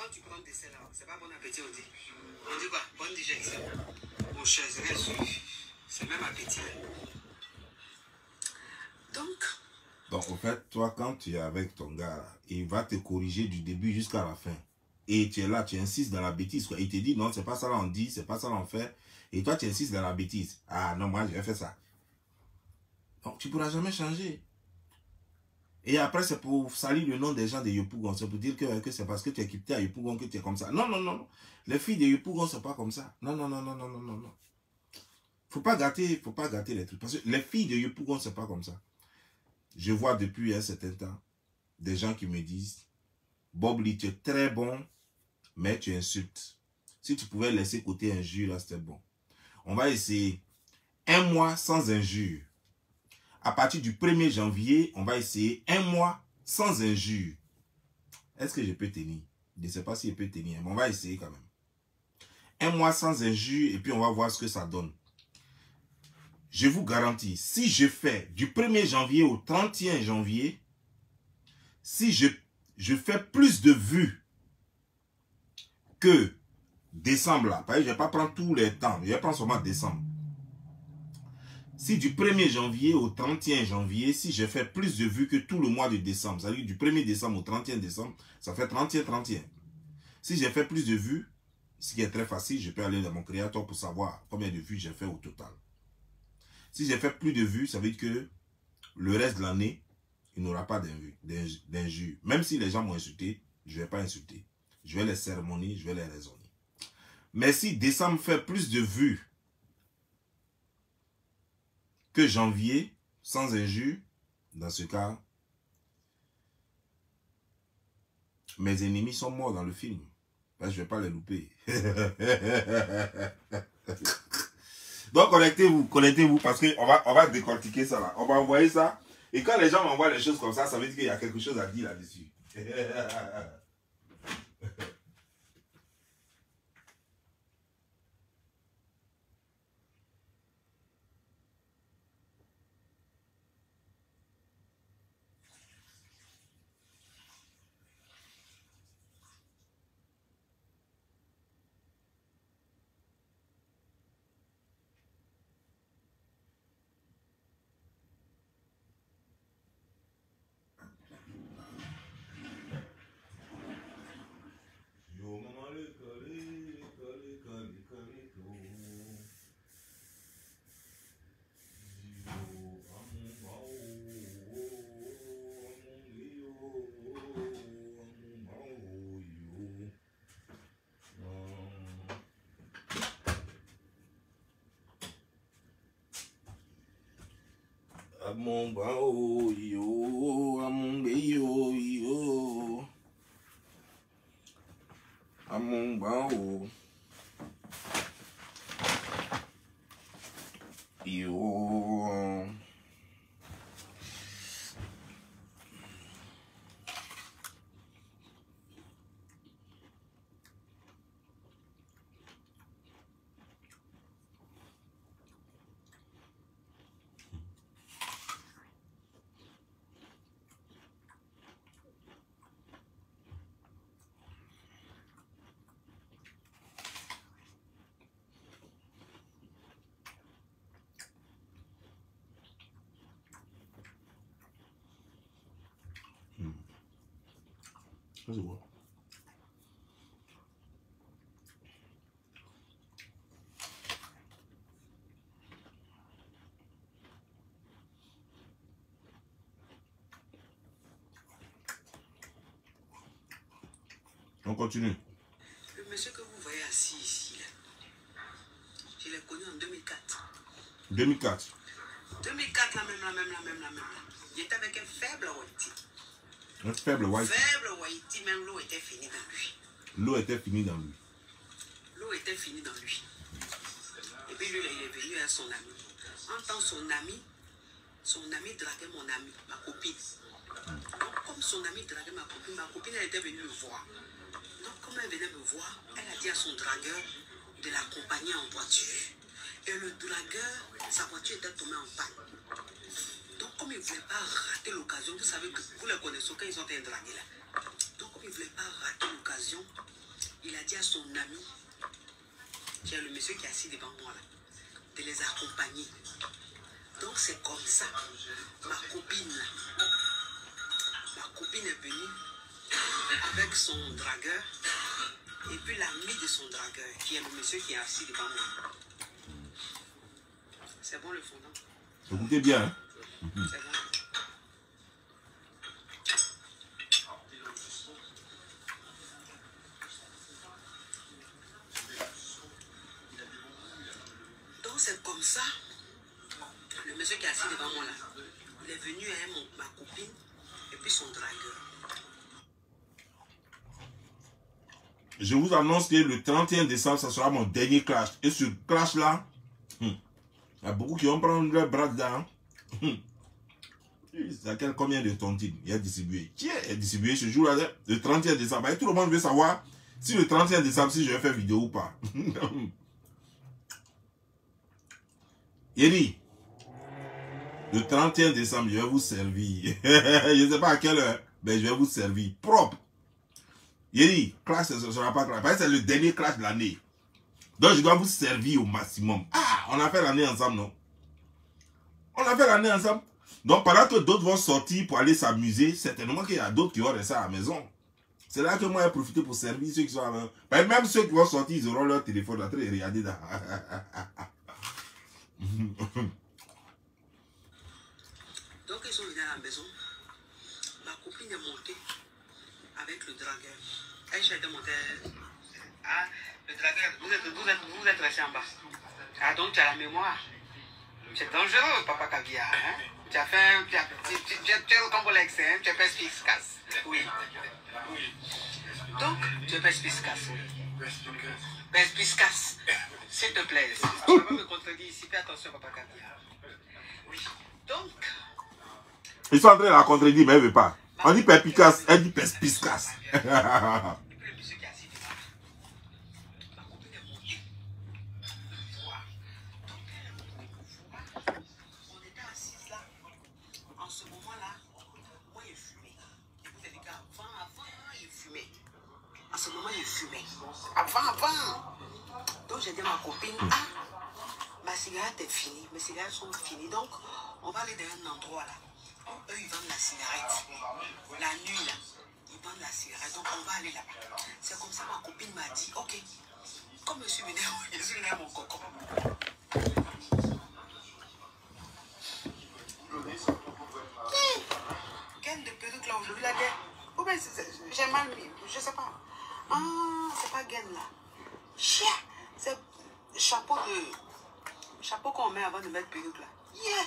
quand tu prends des selles là, c'est pas bon appétit, on dit. On dit quoi? Bonne digestion. Mon cher, c'est même appétit. Donc, au fait, toi, quand tu es avec ton gars, il va te corriger du début jusqu'à la fin. Et tu es là, tu insistes dans la bêtise, quoi. Il te dit, non, c'est pas ça là on dit, c'est pas ça là on fait. Et toi, tu insistes dans la bêtise. Ah non, moi, je vais faire ça. Donc, tu ne pourras jamais changer. Et après, c'est pour salir le nom des gens de Yopougon. C'est pour dire que c'est parce que tu es quitté à Yopougon que tu es comme ça. Non, non, non, non. Les filles de Yopougon ne sont pas comme ça. Non, non, non, non, non, non, non, non. Faut pas gâter les trucs. Parce que les filles de Yopougon ne sont pas comme ça. Je vois depuis un certain temps des gens qui me disent, Bob Lee, tu es très bon, mais tu insultes. Si tu pouvais laisser côté injure, là, c'était bon. On va essayer 1 mois sans injure. À partir du 1er janvier, on va essayer 1 mois sans injure. Est-ce que je peux tenir? Je ne sais pas si je peux tenir, mais on va essayer quand même. 1 mois sans injure et puis on va voir ce que ça donne. Je vous garantis, si je fais du 1er janvier au 31 janvier, si je fais plus de vues que décembre là, je ne vais pas prendre tous les temps, je vais prendre seulement décembre. Si du 1er janvier au 31 janvier, si je fais plus de vues que tout le mois de décembre, c'est-à-dire du 1er décembre au 31 décembre, ça fait 31-31. Si j'ai fait plus de vues, ce qui est très facile, je peux aller dans mon créateur pour savoir combien de vues j'ai fait au total. Si j'ai fait plus de vues, ça veut dire que le reste de l'année, il n'aura pas d'injures. Même si les gens m'ont insulté, je ne vais pas insulter. Je vais les cérémonier, je vais les raisonner. Mais si décembre fait plus de vues que janvier, sans injure, dans ce cas, mes ennemis sont morts dans le film. Là, je ne vais pas les louper. Donc, connectez-vous parce qu'on va décortiquer ça là. On va envoyer ça. Et quand les gens m'envoient les choses comme ça, ça veut dire qu'il y a quelque chose à dire là-dessus. Amon bao yo, amon beyo yo, amon bao yo. Ça c'est bon. On continue. Le monsieur que vous voyez assis ici, là, je l'ai connu en 2004. 2004. 2004, la même. Il était avec un faible Waiti. Un faible Waiti. Faible Waiti, même l'eau était finie dans lui. L'eau était finie dans lui. L'eau était finie dans lui. Et puis lui, il est venu avec son ami. En tant son ami draguait mon ami, ma copine. Donc, comme son ami draguait ma copine, elle était venue le voir. Donc, comme elle venait me voir, elle a dit à son dragueur de l'accompagner en voiture. Et le dragueur, sa voiture était tombée en panne. Donc, comme il ne voulait pas rater l'occasion, vous savez que vous les connaissez quand ils ont été dragués là. Donc, comme il ne voulait pas rater l'occasion, il a dit à son ami, qui est le monsieur qui est assis devant moi là, de les accompagner. Donc c'est comme ça, ma copine est venue avec son dragueur et puis l'ami de son dragueur, qui est le monsieur qui est assis devant moi. C'est bon le fondant? Écoutez bien. Hein? C'est bon. Donc c'est comme ça, le monsieur qui est assis devant moi là, il est venu avec ma copine et puis son dragueur. Je vous annonce que le 31 décembre, ça sera mon dernier clash. Et ce clash-là, il y a beaucoup qui vont prendre leur bras dedans. C'est combien de tontines il a distribué? Qui a distribué ce jour-là, le 31 décembre? Et tout le monde veut savoir si le 31 décembre, si je vais faire vidéo ou pas. Yeri, le 31 décembre, je vais vous servir. Je ne sais pas à quelle heure, mais je vais vous servir. Propre. Yeri, clash, ce ne sera pas clash. Parce que c'est le dernier clash de l'année. Donc, je dois vous servir au maximum. Ah, on a fait l'année ensemble, non? On a fait l'année ensemble. Donc, pendant que d'autres vont sortir pour aller s'amuser, certainement qu'il y a d'autres qui vont rester à la maison. C'est là que moi, j'ai profité pour servir ceux qui sont à la maison. Même ceux qui vont sortir, ils auront leur téléphone en train de regarder dans... Donc, ils sont venus à la maison. Ma copine est montée avec le dragueur. Elle était montée. Ah, le dragueur, vous êtes resté en bas. Ah, donc tu as la mémoire. C'est dangereux, papa Caviar. Hein? Tu as fait. Tu es le complexe, hein? Tu es perspicace. Oui. Donc, tu es perspicace. Perspicace. S'il te plaît. Tu ne vas pas me contredire ici. Fais attention, papa Caviar. Oui. Donc. Ils sont en train de la contredire, mais elle ne veut pas. On dit perspicace, elle dit perspicace. Avant. Donc j'ai dit à ma copine, ah, ma cigarette est finie, mes cigarettes sont finies, donc on va aller dans un endroit là. Eux ils vendent la cigarette. La nuit là, ils vendent la cigarette, donc on va aller là-bas. C'est comme ça ma copine m'a dit, ok, comme je suis venu à mon coco. Quelle de perruque là aujourd'hui la guerre? Ou bien j'ai mal mis, je sais pas. Ah, c'est pas gaine là. Yeah. C'est chapeau qu'on met avant de mettre perruque là. Yeah.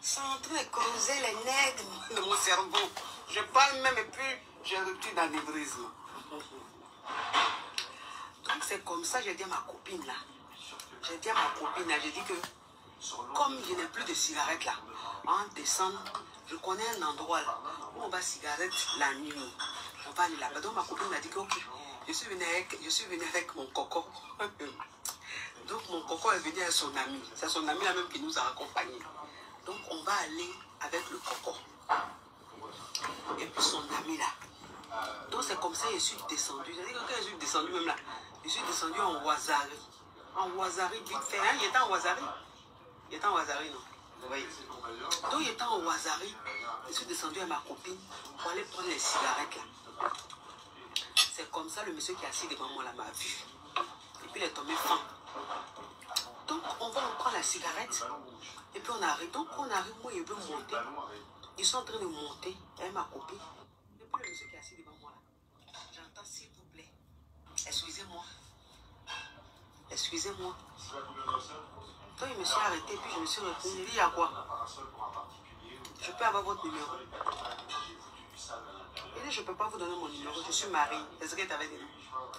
C'est en train de creuser les nègres de mon cerveau. Je parle même et puis j'ai rupture d'anévrisme. Donc c'est comme ça, j'ai dit à ma copine là. J'ai dit que comme je n'ai plus de cigarettes là, en décembre, je connais un endroit là où on va cigarette la nuit. On va aller là-bas. Donc ma copine m'a dit que ok, je suis venue avec mon coco. Donc mon coco est venu avec son ami. C'est son ami là même qui nous a accompagnés. Donc on va aller avec le coco. Et puis son ami là. Donc c'est comme ça que je suis descendu. C'est-à-dire que quand je suis descendu même là, je suis descendu en Ouazari. En Ouazari, vite fait. Hein? Il était en Ouazari. Il était en Ouazari, non? Vous voyez? Donc il était en Ouazari. Je suis descendu à ma copine pour aller prendre les cigarettes là. C'est comme ça le monsieur qui est assis devant moi là m'a vu. Et puis il est tombé fin. Donc on prend la cigarette. Et puis on arrive. Donc on arrive, moi il veut monter. Ils sont en train de monter avec ma copine. Et puis le monsieur qui est assis devant moi là. J'entends s'il vous plaît. Excusez-moi. Excusez-moi. Donc il me suis arrêté, puis je me suis retenu. Il dit, il y a quoi? Je peux avoir votre numéro? Il dit, je ne peux pas vous donner mon numéro, je suis mariée. Est-ce que tu avais dit non?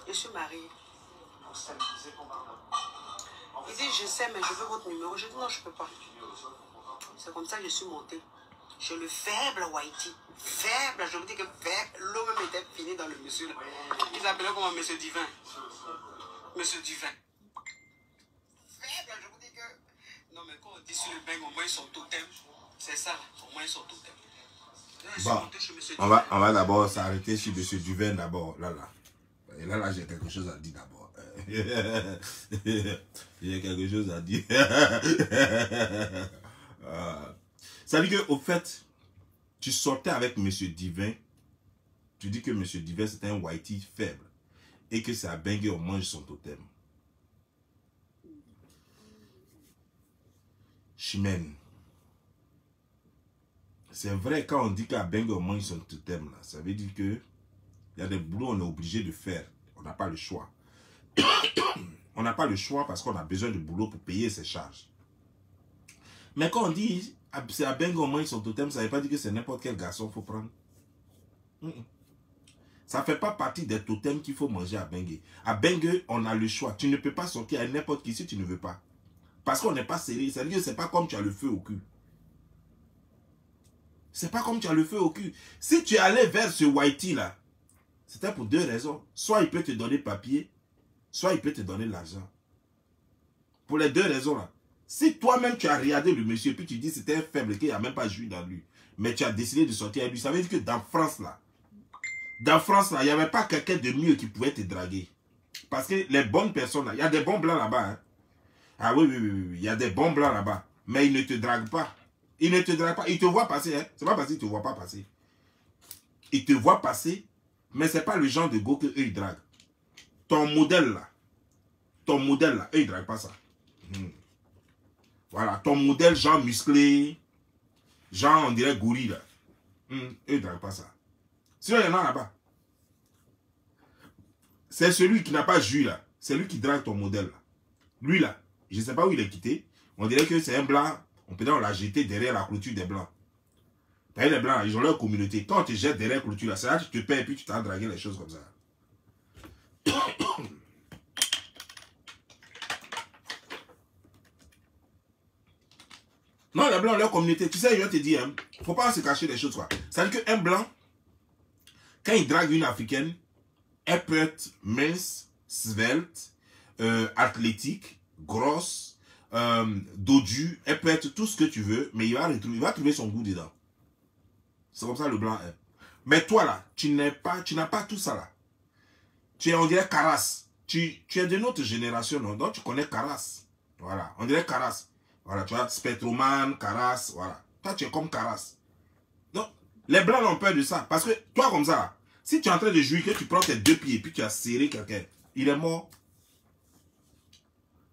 Je suis mariée. Il dit, je sais, mais je veux votre numéro. Je dis, non, je ne peux pas. C'est comme ça que je suis montée. Chez le faible Whitey. Faible, je vous dis que faible. L'eau même était finie dans le monsieur. Là. Ils appelaient comment monsieur Divin. Monsieur Divin. Faible, je vous dis que... Non, mais quand on dit sur le bain, au moins ils sont totem. C'est ça, au moins ils sont totem. Bon, on va d'abord s'arrêter sur M. Duvin d'abord. Et là, j'ai quelque chose à dire d'abord. J'ai quelque chose à dire. Ça veut dire qu'au fait, tu sortais avec M. Divin. Tu dis que M. Divin, c'est un whitey faible. Et que c'est à Bengue, on mange son totem. Chimène. C'est vrai, quand on dit qu'à Bengue, on mange son totem, là, ça veut dire que il y a des boulots on est obligé de faire. On n'a pas le choix. On n'a pas le choix parce qu'on a besoin de boulot pour payer ses charges. Mais quand on dit c'est à Bengue, on mange son totem, ça ne veut pas dire que c'est n'importe quel garçon qu'il faut prendre. Ça ne fait pas partie des totems qu'il faut manger à Bengue. À Bengue, on a le choix. Tu ne peux pas sortir à n'importe qui si tu ne veux pas. Parce qu'on n'est pas serré. Ça veut dire que ce n'est pas comme tu as le feu au cul. C'est pas comme tu as le feu au cul. Si tu es allé vers ce whitey là, c'était pour deux raisons. Soit il peut te donner papier, soit il peut te donner l'argent. Pour les deux raisons là. Si toi-même tu as regardé le monsieur et puis tu dis que c'était un faible, qu'il n'y a même pas joui dans lui, mais tu as décidé de sortir avec lui, ça veut dire que dans France là, il n'y avait pas quelqu'un de mieux qui pouvait te draguer. Parce que les bonnes personnes là, il y a des bons blancs là-bas. Hein. Ah oui, il y a des bons blancs là-bas. Mais ils ne te draguent pas. Ils ne te draguent pas. Ils te voient passer. Hein. C'est pas parce qu'ils ne te voient pas passer. Ils te voient passer, mais ce n'est pas le genre de go qu'eux ils draguent. Ton modèle là, eux ils ne draguent pas ça. Voilà, ton modèle genre musclé, genre on dirait gorille là. Eux ils ne draguent pas ça. Sinon il y en a là-bas. C'est celui qui n'a pas jus là. C'est lui qui drague ton modèle là. Lui là, je ne sais pas où il est quitté. On dirait que c'est un blanc. On l'a jeté derrière la clôture des blancs. Les blancs, ils ont leur communauté. Quand on te jette derrière la clôture là, c'est là que tu te paies et puis tu t'as dragué les choses comme ça. Non, les blancs ont leur communauté. Tu sais, je te dis, hein, faut pas se cacher des choses quoi. Ça veut dire qu'un blanc, quand il drague une africaine, elle peut être mince, svelte, athlétique, grosse, dodue, elle peut être tout ce que tu veux, mais il va trouver son goût dedans. C'est comme ça le blanc est. Mais toi là, tu n'as pas tout ça là. Tu es, on dirait, Caras. Tu es de notre génération, non? Donc tu connais Caras. Voilà, on dirait Caras. Voilà, tu vois, Spectroman, Caras, voilà. Toi tu es comme Caras. Donc, les blancs ont peur de ça. Parce que toi comme ça là, si tu es en train de jouir, que tu prends tes deux pieds et puis tu as serré quelqu'un, il est mort.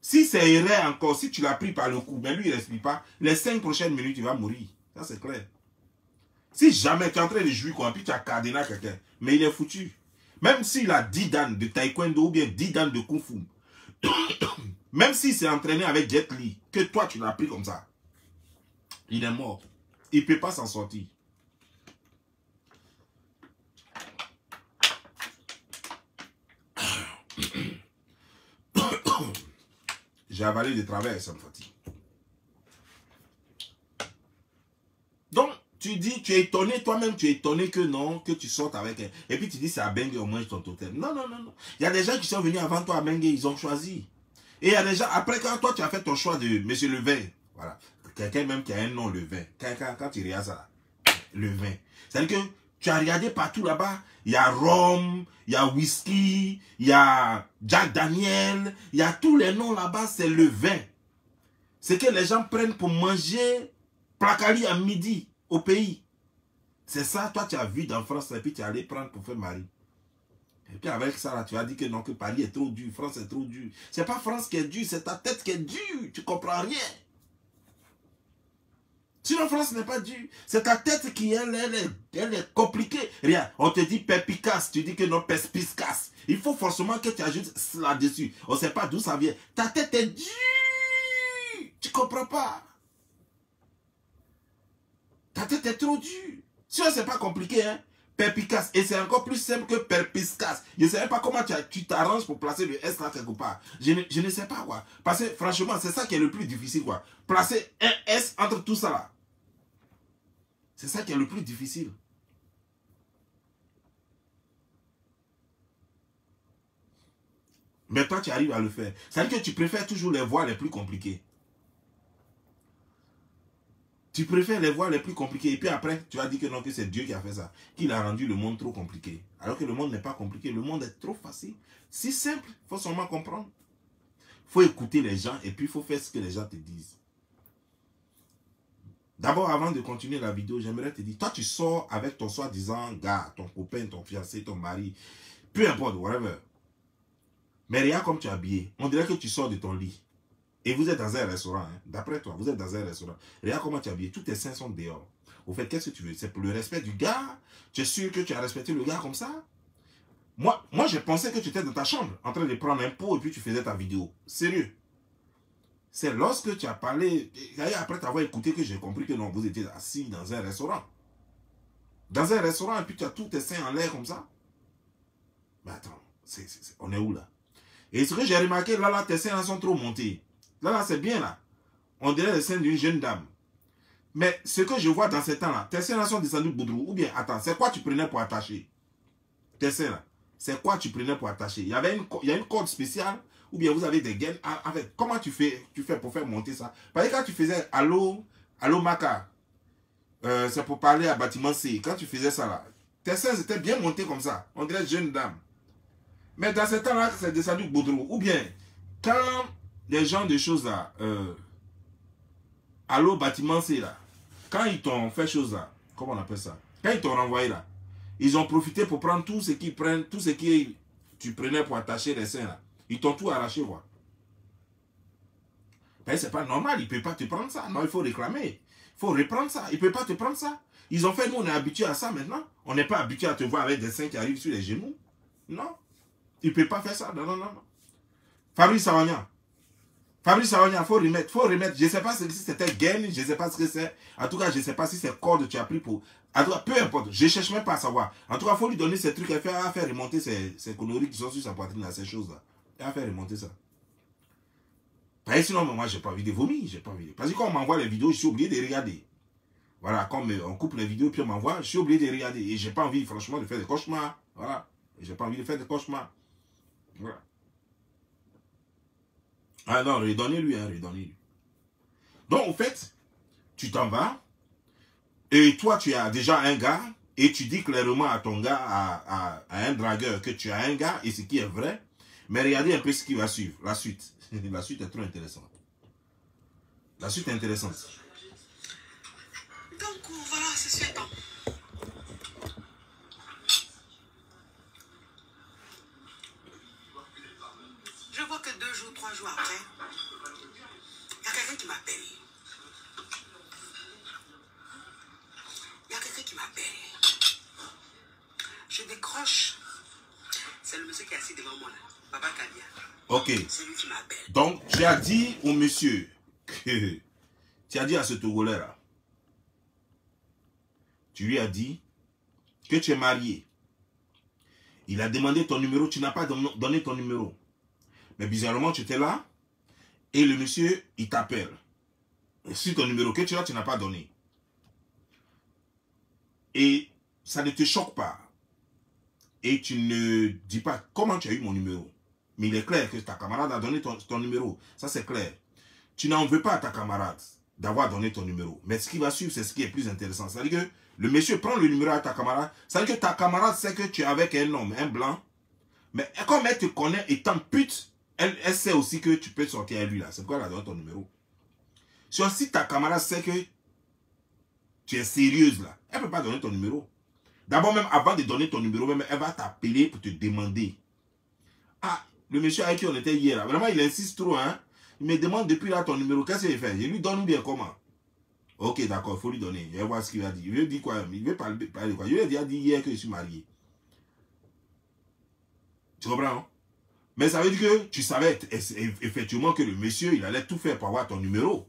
Si c'est erré encore, si tu l'as pris par le cou, mais lui il ne respire pas, les 5 prochaines minutes, il va mourir. Ça c'est clair. Si jamais tu es en train de jouir, quoi, puis tu as cadenas quelqu'un, mais il est foutu. Même s'il a 10 dan de taekwondo ou bien 10 dan de kung fu, même s'il s'est entraîné avec Jet Li, que toi tu l'as pris comme ça, il est mort. Il ne peut pas s'en sortir. J'ai avalé de travers, ça me fatigue. Donc, tu dis, tu es étonné, toi-même, tu es étonné que non, que tu sortes avec elle. Et puis tu dis, c'est à Bengue, on mange ton totem. Non, non, non, non. Il y a des gens qui sont venus avant toi à Bengue, ils ont choisi. Et il y a des gens, après, quand toi, tu as fait ton choix de Monsieur Levin, voilà, quelqu'un même qui a un nom, Levin, quand tu regardes ça, là, Levin. C'est-à-dire que tu as regardé partout là-bas, il y a rhum, il y a whisky, il y a Jack Daniel, il y a tous les noms là-bas, c'est le vin. C'est que les gens prennent pour manger placali à midi au pays. C'est ça, toi tu as vu dans France et puis tu es allé prendre pour faire mari. Et puis avec ça, là, tu as dit que non, que Paris est trop dur, France est trop dur. C'est pas France qui est dur, c'est ta tête qui est dure, tu comprends rien. Sinon, France n'est pas dure. C'est ta tête qui, elle est compliquée. Rien. On te dit perspicace. Tu dis que non, perspicace. Il faut forcément que tu ajoutes là-dessus. On ne sait pas d'où ça vient. Ta tête est dure. Tu ne comprends pas. Ta tête est trop dure. Sinon, ce n'est pas compliqué. Hein? Perspicace. Et c'est encore plus simple que perspicace. Je ne sais pas comment tu t'arranges pour placer le S là quelque part. Je ne sais pas quoi. Parce que franchement, c'est ça qui est le plus difficile. Quoi. Placer un S entre tout ça là. C'est ça qui est le plus difficile. Mais toi, tu arrives à le faire. Ça veut dire que tu préfères toujours les voies les plus compliquées. Tu préfères les voies les plus compliquées. Et puis après, tu vas dire que non, que c'est Dieu qui a fait ça. Qu'il a rendu le monde trop compliqué. Alors que le monde n'est pas compliqué. Le monde est trop facile. Si simple, il faut seulement comprendre. Il faut écouter les gens et puis il faut faire ce que les gens te disent. D'abord, avant de continuer la vidéo, j'aimerais te dire, toi tu sors avec ton soi-disant gars, ton copain, ton fiancé, ton mari, peu importe, whatever. Mais regarde comme tu es habillé. On dirait que tu sors de ton lit. Et vous êtes dans un restaurant, hein. D'après toi, vous êtes dans un restaurant. Regarde comment tu es habillé. Tous tes seins sont dehors. Au fait, qu'est-ce que tu veux? C'est pour le respect du gars? Tu es sûr que tu as respecté le gars comme ça? Moi je pensais que tu étais dans ta chambre, en train de prendre un pot et puis tu faisais ta vidéo. Sérieux. C'est lorsque tu as parlé, et après t'avoir écouté, que j'ai compris que non, vous étiez assis dans un restaurant. Dans un restaurant, et puis tu as tous tes seins en l'air comme ça. Mais attends, on est où là? Et ce que j'ai remarqué, là, tes seins sont trop montés. Là, c'est bien là. On dirait les seins d'une jeune dame. Mais ce que je vois dans ces temps-là, tes seins sont descendus boudrou. Ou bien, attends, c'est quoi tu prenais pour attacher? Tes seins là. C'est quoi tu prenais pour attacher? Il y a une corde spéciale. Ou bien vous avez des gaines. Avec, comment tu fais pour faire monter ça? Parce que quand tu faisais Allô Maca, c'est pour parler à bâtiment C. Quand tu faisais ça là, tes seins étaient bien montés comme ça. On dirait jeune dame. Mais dans ce temps-là, c'est descendu boudrou. Ou bien, quand les gens de choses là, Allô bâtiment C là, quand ils t'ont fait chose là, comment on appelle ça? Quand ils t'ont renvoyé là, ils ont profité pour prendre tout ce qu'ils prennent, tout ce que tu prenais pour attacher les seins là. Ils t'ont tout arraché, quoi. Ben, c'est pas normal, il ne peut pas te prendre ça. Non, il faut réclamer. Il faut reprendre ça. Il ne peut pas te prendre ça. Ils ont fait, nous, on est habitué à ça maintenant. On n'est pas habitué à te voir avec des seins qui arrivent sur les genoux. Non. Il ne peut pas faire ça. Non, non, non. Fabrice Savagnan. Fabrice Savagnan, il faut remettre. Il faut remettre. Je ne sais pas si c'était gain, je ne sais pas ce que c'est. En tout cas, je ne sais pas si c'est corde que tu as pris pour... En tout cas, peu importe. Je ne cherche même pas à savoir. En tout cas, il faut lui donner ces trucs à faire remonter ces conneries qui sont sur sa poitrine, là, ces choses-là. Et à faire remonter ça. Parce que sinon, moi, j'ai pas envie de vomir. J'ai pas envie. Parce que quand on m'envoie les vidéos, je suis obligé de regarder. Voilà, comme on coupe les vidéos, puis on m'envoie, je suis obligé de regarder. Et j'ai pas envie, franchement, de faire des cauchemars. Voilà. J'ai pas envie de faire des cauchemars. Voilà. Ah non, redonnez-lui, hein, redonnez-lui. Donc, au fait, tu t'en vas. Et toi, tu as déjà un gars. Et tu dis clairement à ton gars, à un dragueur, que tu as un gars. Et ce qui est vrai. Mais regardez un peu ce qui va suivre, la suite. La suite est trop intéressante. La suite est intéressante. Donc, voilà, c'est suivant. Je vois que 2 jours, 3 jours après, il y a quelqu'un qui m'appelle. Il y a quelqu'un qui m'appelle. Je décroche. C'est le monsieur qui est assis devant moi là. Papa Kadia. Ok. C'est lui qui m'appelle. Donc, tu as dit au monsieur que... Tu as dit à ce Togolais là. Tu lui as dit que tu es marié. Il a demandé ton numéro. Tu n'as pas donné ton numéro. Mais bizarrement, tu étais là. Et le monsieur, il t'appelle. Sur ton numéro que tu as, tu n'as pas donné. Et ça ne te choque pas. Et tu ne dis pas comment tu as eu mon numéro. Mais il est clair que ta camarade a donné ton numéro. Ça, c'est clair. Tu n'en veux pas à ta camarade d'avoir donné ton numéro. Mais ce qui va suivre, c'est ce qui est plus intéressant. C'est-à-dire que le monsieur prend le numéro à ta camarade. C'est-à-dire que ta camarade sait que tu es avec un homme, un blanc. Mais comme elle te connaît étant pute, elle sait aussi que tu peux sortir avec lui là. C'est pourquoi elle a donné ton numéro. Si ta camarade sait que tu es sérieuse là, elle ne peut pas donner ton numéro. D'abord, même avant de donner ton numéro, même, elle va t'appeler pour te demander. Ah, le monsieur avec qui on était hier, là, vraiment, il insiste trop, hein. Il me demande depuis là ton numéro, qu'est-ce qu'il fait? Je lui donne ou bien comment? Ok, d'accord, il faut lui donner. Je vais voir ce qu'il va dire. Il veut dire quoi? Il veut parler de quoi? Je lui ai dit hier que je suis marié. Tu comprends, hein? Mais ça veut dire que tu savais effectivement que le monsieur, il allait tout faire pour avoir ton numéro.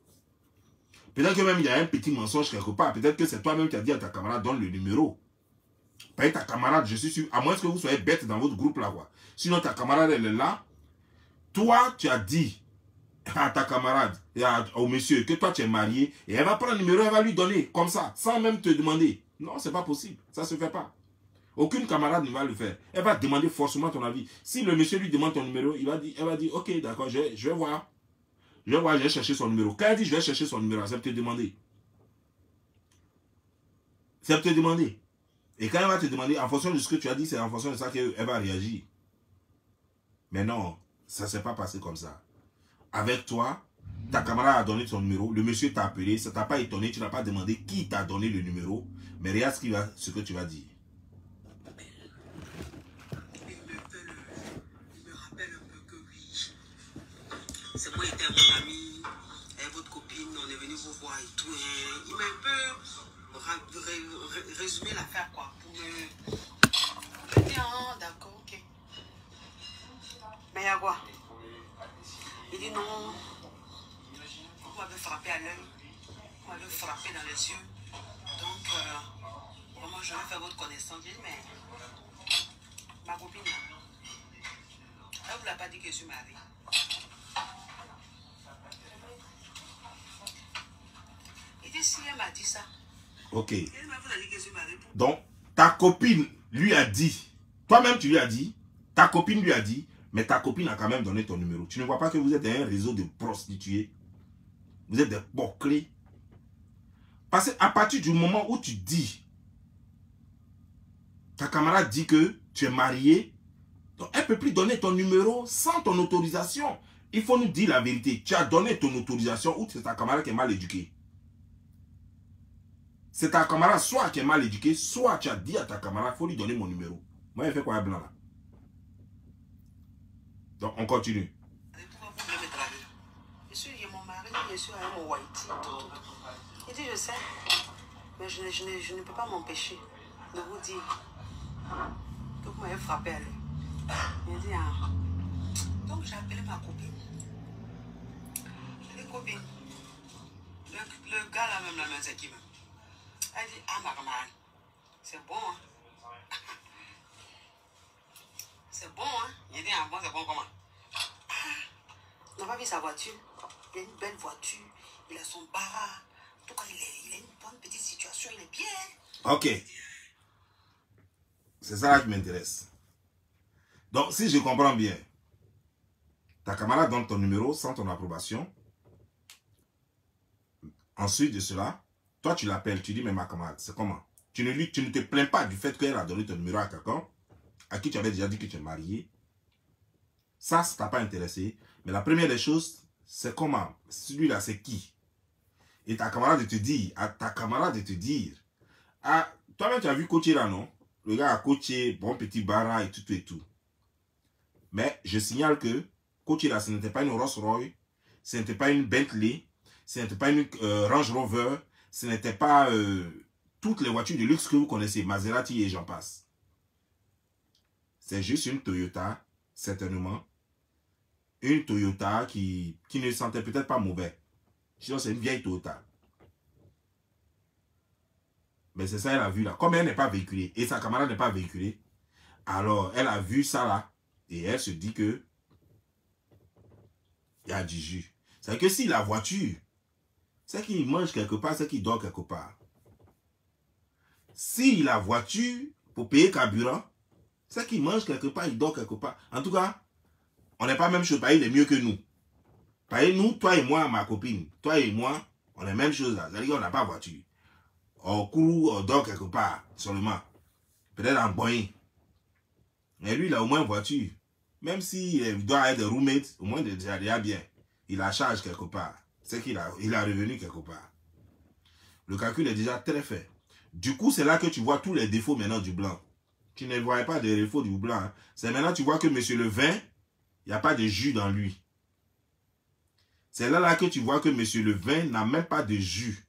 Peut-être que même il y a un petit mensonge quelque part. Peut-être que c'est toi-même qui as dit à ta camarade, donne le numéro. Pas ta camarade, je suis sûr, à moins que vous soyez bête dans votre groupe là, quoi. Sinon, ta camarade, elle est là. Toi, tu as dit à ta camarade et au monsieur que toi, tu es marié. Et elle va prendre le numéro, elle va lui donner, comme ça, sans même te demander. Non, c'est pas possible. Ça se fait pas. Aucune camarade ne va le faire. Elle va demander forcément ton avis. Si le monsieur lui demande ton numéro, elle va dire, ok, d'accord, je vais voir. Je vais voir, je vais chercher son numéro. Quand elle dit, je vais chercher son numéro, ça va te demander. C'est te demander. Et quand elle va te demander, en fonction de ce que tu as dit, c'est en fonction de ça qu'elle va réagir. Mais non, ça ne s'est pas passé comme ça. Avec toi, ta camarade a donné son numéro, le monsieur t'a appelé, ça ne t'a pas étonné, tu n'as pas demandé qui t'a donné le numéro, mais regarde ce que tu vas dire. Il me rappelle un peu que oui, c'est moi qui étais mon ami, et votre copine, on est venu vous voir et tout. Et il m'a un peu résumé l'affaire, quoi, pour me dire, ah, d'accord, ok. Mais il y a quoi? Il dit non, vous m'avez frappé à l'œil, vous m'avez frappé dans les yeux. Donc, vraiment, je vais faire votre connaissance. J'ai dit, mais ma copine, elle ne vous l'a pas dit que je suis mariée. Il dit, si elle m'a dit ça. Ok. Elle m'a dit que je suis mariée. Donc, ta copine lui a dit, toi-même tu lui as dit, ta copine lui a dit, mais ta copine a quand même donné ton numéro. Tu ne vois pas que vous êtes un réseau de prostituées. Vous êtes des bouclés. Parce qu'à partir du moment où tu dis, ta camarade dit que tu es marié, donc elle ne peut plus donner ton numéro sans ton autorisation. Il faut nous dire la vérité. Tu as donné ton autorisation ou c'est ta camarade qui est mal éduquée. C'est ta camarade soit qui est mal éduquée, soit tu as dit à ta camarade, il faut lui donner mon numéro. Moi, elle fait quoi, blanc là? Donc, on continue. Pourquoi vous voulez me draguer? Je suis mon mari, je suis avec mon whitey, tout. Il dit, je sais, mais je ne peux pas m'empêcher de vous dire que vous m'avez frappé à l'œil. Il dit, ah. Donc j'ai appelé ma copine. Je dis, copine, le gars là même, la main, c'est qui même? Elle dit, ah ma camarade, c'est bon, hein? C'est bon, hein? Il dit, ah bon, c'est bon comment? Ah, on n'a pas vu sa voiture. Il a une belle voiture, il a son bara. En tout cas, il a une bonne petite situation, il est bien. Ok. C'est ça là qui m'intéresse. Donc, si je comprends bien, ta camarade donne ton numéro sans ton approbation. Ensuite de cela, toi tu l'appelles, tu dis, mais ma camarade, c'est comment? Tu ne te plains pas du fait qu'elle a donné ton numéro à quelqu'un à qui tu avais déjà dit que tu es marié. Ça ne t'a pas intéressé. Mais la première des choses, c'est comment? Celui-là, c'est qui? Et ta camarade de te dire, ah, toi-même tu as vu coacher là, non? Le gars a coaché, bon petit bara et tout et tout. Mais je signale que coacher là, ce n'était pas une Rolls Royce, ce n'était pas une Bentley, ce n'était pas une Range Rover, ce n'était pas toutes les voitures de luxe que vous connaissez, Maserati et j'en passe. C'est juste une Toyota, certainement. Une Toyota qui ne sentait peut-être pas mauvais. Sinon, c'est une vieille Toyota. Mais c'est ça, elle a vu là. Comme elle n'est pas véhiculée et sa camarade n'est pas véhiculée, alors elle a vu ça là et elle se dit que il y a du jus. C'est que si la voiture, c'est qu'il mange quelque part, c'est qu'il dort quelque part. Si la voiture, pour payer carburant, c'est qu'il mange quelque part, il dort quelque part. En tout cas, on n'est pas même chose. Payer est mieux que nous. Payer nous, toi et moi, ma copine, toi et moi, on est la même chose là. C'est-à-dire qu'on n'a pas de voiture. On court, on dort quelque part, seulement. Peut-être en boin. Mais lui, il a au moins une voiture. Même s'il doit avoir des roommates, au moins déjà bien. Il a charge quelque part. C'est qu'il a revenu quelque part. Le calcul est déjà très fait. Du coup, c'est là que tu vois tous les défauts maintenant du blanc. Tu ne voyais pas des défauts du blanc. Hein. C'est maintenant que tu vois que monsieur le vin, il n'y a pas de jus dans lui. C'est là que tu vois que monsieur le vin n'a même pas de jus.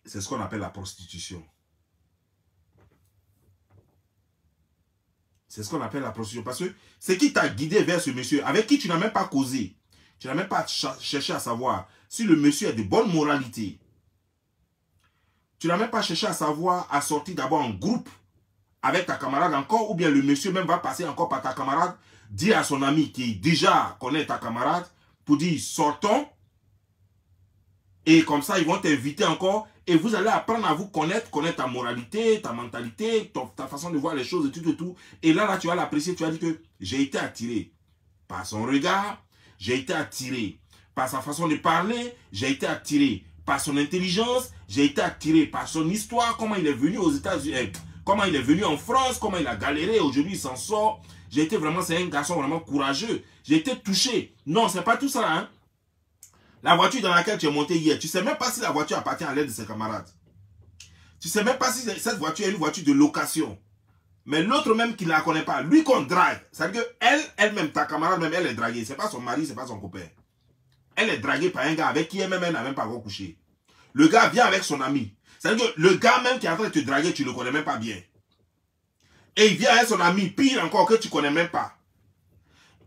C'est ce qu'on appelle la prostitution. C'est ce qu'on appelle la prostitution. Parce que c'est qui t'a guidé vers ce monsieur, avec qui tu n'as même pas causé. Tu n'as même pas cherché à savoir si le monsieur a de bonne moralité. Tu n'as même pas cherché à savoir, à sortir d'abord en groupe avec ta camarade encore, ou bien le monsieur même va passer encore par ta camarade, dire à son ami qui déjà connaît ta camarade, pour dire sortons, et comme ça ils vont t'inviter encore, et vous allez apprendre à vous connaître ta moralité, ta mentalité, ta façon de voir les choses et tout. Et là tu vas l'apprécier, tu vas dire que j'ai été attiré. par son regard, j'ai été attiré par sa façon de parler, j'ai été attiré par son intelligence, j'ai été attiré par son histoire, comment il est venu aux États-Unis, comment il est venu en France, comment il a galéré, aujourd'hui il s'en sort. J'ai été vraiment, c'est un garçon vraiment courageux. J'ai été touché. Non, c'est pas tout ça, hein. La voiture dans laquelle tu es monté hier, tu sais même pas si la voiture appartient à l'aide de ses camarades. Tu sais même pas si cette voiture est une voiture de location. Mais l'autre même qui ne la connaît pas, lui qu'on drague, c'est-à-dire qu'elle-même, ta camarade même, elle est draguée. C'est pas son mari, c'est pas son copain. Elle est draguée par un gars avec qui elle-même n'a même pas encore couché. Le gars vient avec son ami. C'est-à-dire que le gars même qui est en train de te draguer, tu ne le connais même pas bien. Et il vient avec son ami, pire encore, que tu ne connais même pas.